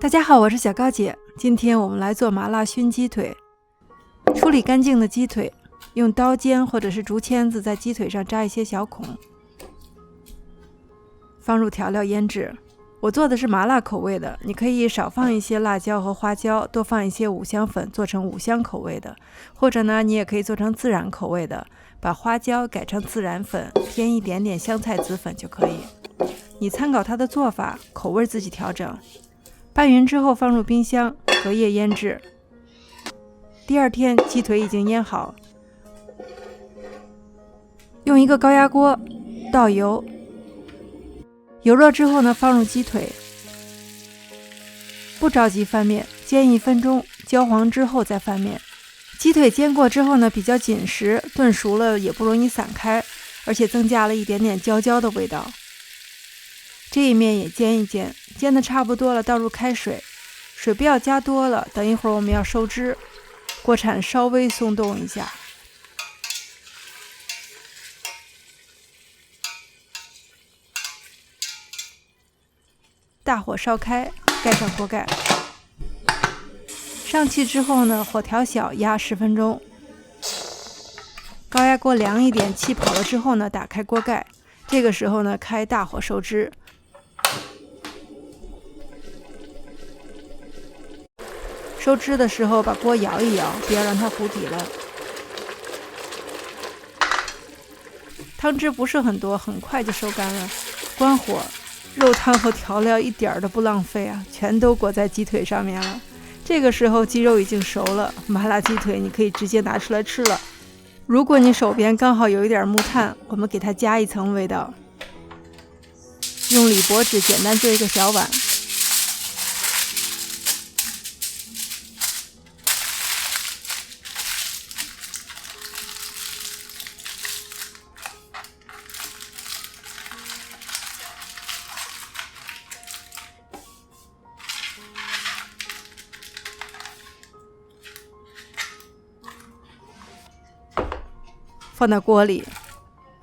大家好，我是小高姐。今天我们来做麻辣熏鸡腿。处理干净的鸡腿，用刀尖或者是竹签子在鸡腿上扎一些小孔，放入调料腌制。我做的是麻辣口味的，你可以少放一些辣椒和花椒，多放一些五香粉，做成五香口味的。或者呢，你也可以做成孜然口味的，把花椒改成孜然粉，添一点点香菜籽粉就可以。你参考它的做法，口味自己调整。拌匀之后放入冰箱，隔夜腌制。第二天鸡腿已经腌好，用一个高压锅倒油，油热之后呢，放入鸡腿，不着急翻面，煎1分钟，焦黄之后再翻面。鸡腿煎过之后呢，比较紧实，炖熟了也不容易散开，而且增加了一点点焦焦的味道。这一面也煎一煎，煎的差不多了，倒入开水，水不要加多了，等一会儿我们要收汁，锅铲稍微松动一下。大火烧开，盖上锅盖。上气之后呢，火调小，压10分钟。高压锅凉一点，气跑了之后呢，打开锅盖。这个时候呢，开大火收汁。收汁的时候把锅摇一摇，不要让它糊底了。汤汁不是很多，很快就收干了。关火，肉汤和调料一点都不浪费啊，全都裹在鸡腿上面了。这个时候鸡肉已经熟了，麻辣鸡腿你可以直接拿出来吃了。如果你手边刚好有一点木炭，我们给它加一层味道。用铝箔纸简单做一个小碗。放到锅里，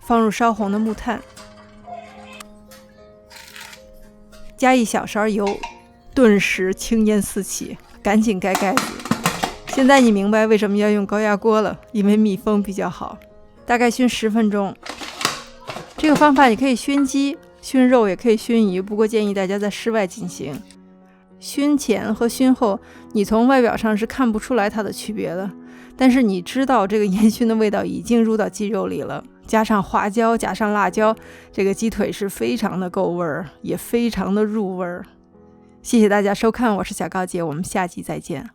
放入烧红的木炭，加一小勺油，顿时青烟四起，赶紧盖盖子。现在你明白为什么要用高压锅了，因为密封比较好。大概熏10分钟。这个方法你可以熏鸡、熏肉，也可以熏鱼，不过建议大家在室外进行。熏前和熏后，你从外表上是看不出来它的区别的。但是你知道这个烟熏的味道已经入到鸡肉里了，加上花椒，加上辣椒，这个鸡腿是非常的够味儿，也非常的入味儿。谢谢大家收看，我是小高姐，我们下集再见。